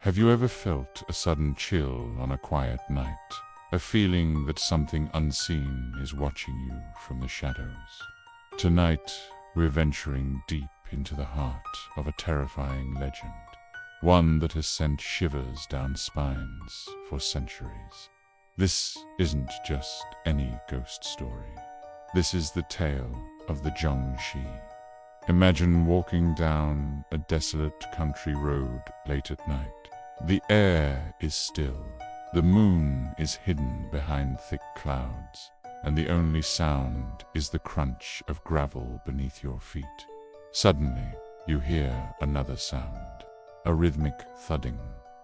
Have you ever felt a sudden chill on a quiet night? A feeling that something unseen is watching you from the shadows? Tonight, we're venturing deep into the heart of a terrifying legend, one that has sent shivers down spines for centuries. This isn't just any ghost story. This is the tale of the Jiangshi. Imagine walking down a desolate country road late at night. The air is still, the moon is hidden behind thick clouds, and the only sound is the crunch of gravel beneath your feet. Suddenly, you hear another sound, a rhythmic thudding,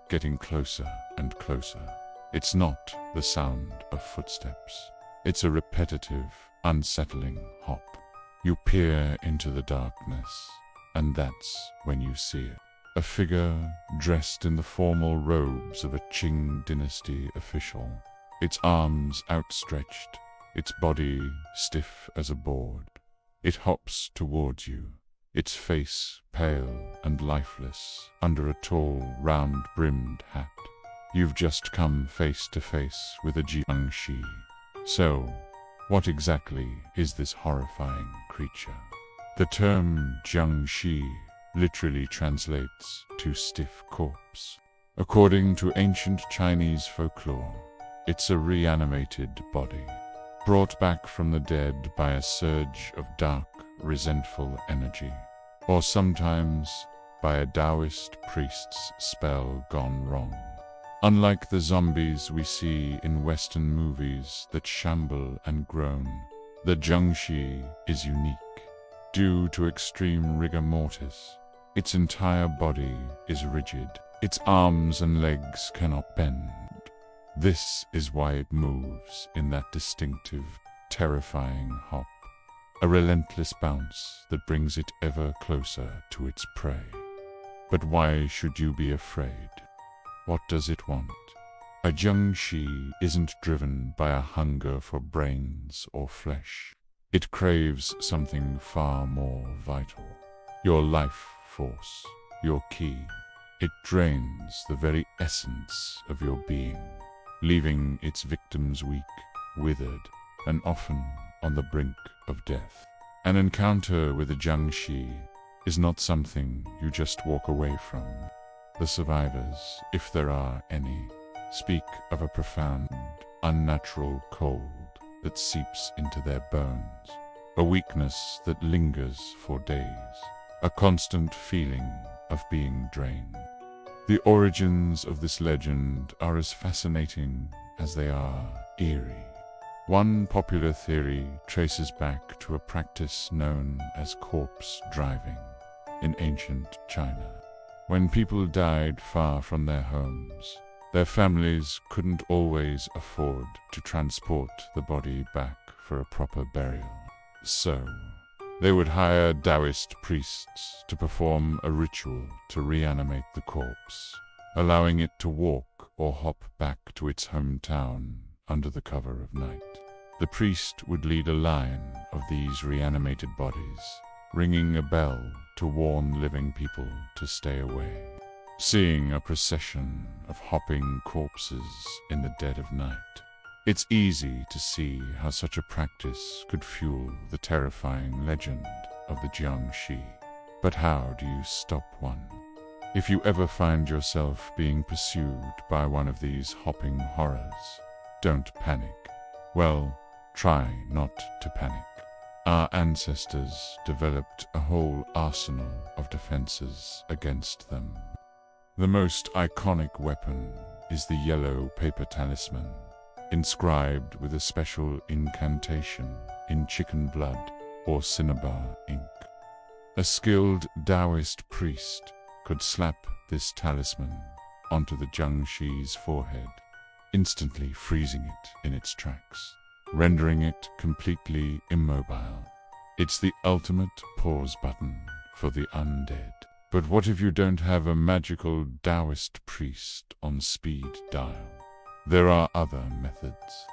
getting closer and closer. It's not the sound of footsteps. It's a repetitive, unsettling hop. You peer into the darkness, and that's when you see it. A figure dressed in the formal robes of a Qing dynasty official, its arms outstretched, its body stiff as a board. It hops towards you, its face pale and lifeless under a tall, round-brimmed hat. You've just come face to face with a Jiangshi. So, what exactly is this horrifying creature? The term Jiangshi literally translates to stiff corpse. According to ancient Chinese folklore, it's a reanimated body, brought back from the dead by a surge of dark, resentful energy, or sometimes by a Taoist priest's spell gone wrong. Unlike the zombies we see in Western movies that shamble and groan, the Jiangshi is unique. Due to extreme rigor mortis, its entire body is rigid. Its arms and legs cannot bend. This is why it moves in that distinctive, terrifying hop, a relentless bounce that brings it ever closer to its prey. But why should you be afraid? What does it want? A Jiangshi isn't driven by a hunger for brains or flesh. It craves something far more vital. Your life force, your ki. It drains the very essence of your being, leaving its victims weak, withered, and often on the brink of death. An encounter with a Jiangshi is not something you just walk away from. The survivors, if there are any, speak of a profound, unnatural cold that seeps into their bones, a weakness that lingers for days, a constant feeling of being drained. The origins of this legend are as fascinating as they are eerie. One popular theory traces back to a practice known as corpse driving in ancient China. When people died far from their homes, their families couldn't always afford to transport the body back for a proper burial. So, they would hire Taoist priests to perform a ritual to reanimate the corpse, allowing it to walk or hop back to its hometown under the cover of night. The priest would lead a line of these reanimated bodies, ringing a bell to warn living people to stay away. Seeing a procession of hopping corpses in the dead of night, it's easy to see how such a practice could fuel the terrifying legend of the Jiangshi. But how do you stop one? If you ever find yourself being pursued by one of these hopping horrors, don't panic. Well, try not to panic. Our ancestors developed a whole arsenal of defenses against them. The most iconic weapon is the yellow paper talisman, inscribed with a special incantation in chicken blood or cinnabar ink. A skilled Taoist priest could slap this talisman onto the Jiangshi's forehead, instantly freezing it in its tracks, rendering it completely immobile. It's the ultimate pause button for the undead. But what if you don't have a magical Taoist priest on speed dial? There are other methods.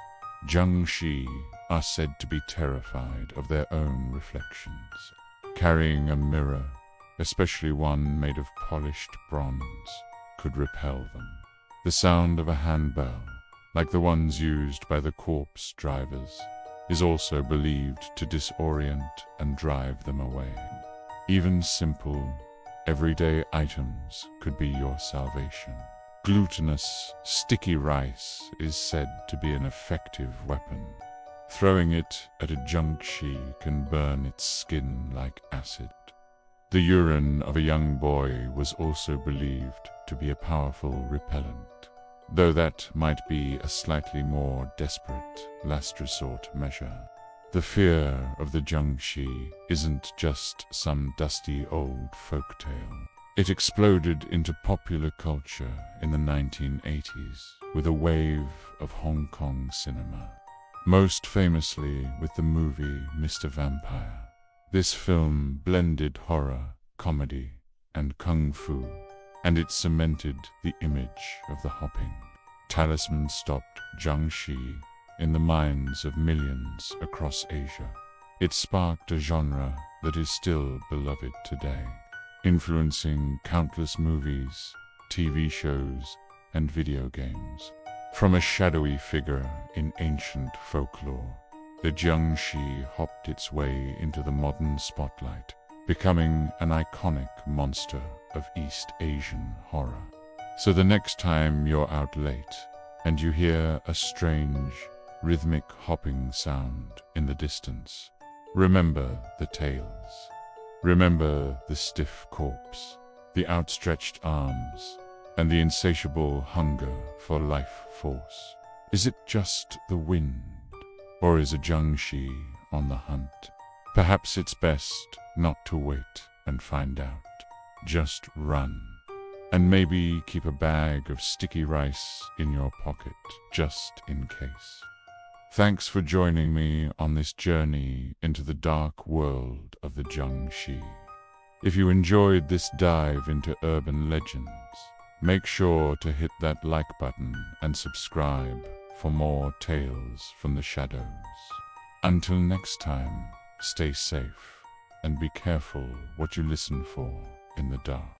Jiangshi are said to be terrified of their own reflections. Carrying a mirror, especially one made of polished bronze, could repel them. The sound of a handbell, like the ones used by the corpse drivers, is also believed to disorient and drive them away. Even simple, everyday items could be your salvation. Glutinous, sticky rice is said to be an effective weapon. Throwing it at a Jiangshi can burn its skin like acid. The urine of a young boy was also believed to be a powerful repellent, though that might be a slightly more desperate last resort measure. The fear of the Jiangshi isn't just some dusty old folktale. It exploded into popular culture in the 1980s with a wave of Hong Kong cinema, most famously with the movie Mr. Vampire. This film blended horror, comedy, and kung fu, and it cemented the image of the hopping talisman stopped Jiangshi in the minds of millions across Asia. It sparked a genre that is still beloved today, influencing countless movies, TV shows, and video games. From a shadowy figure in ancient folklore, the Jiangshi hopped its way into the modern spotlight, becoming an iconic monster of East Asian horror. So the next time you're out late and you hear a strange, rhythmic hopping sound in the distance, remember the tales. Remember the stiff corpse, the outstretched arms, and the insatiable hunger for life force. Is it just the wind, or is a Jiangshi on the hunt? Perhaps it's best not to wait and find out. Just run. And maybe keep a bag of sticky rice in your pocket, just in case. Thanks for joining me on this journey into the dark world of the Jiangshi. If you enjoyed this dive into urban legends, make sure to hit that like button and subscribe for more tales from the shadows. Until next time, stay safe and be careful what you listen for in the dark.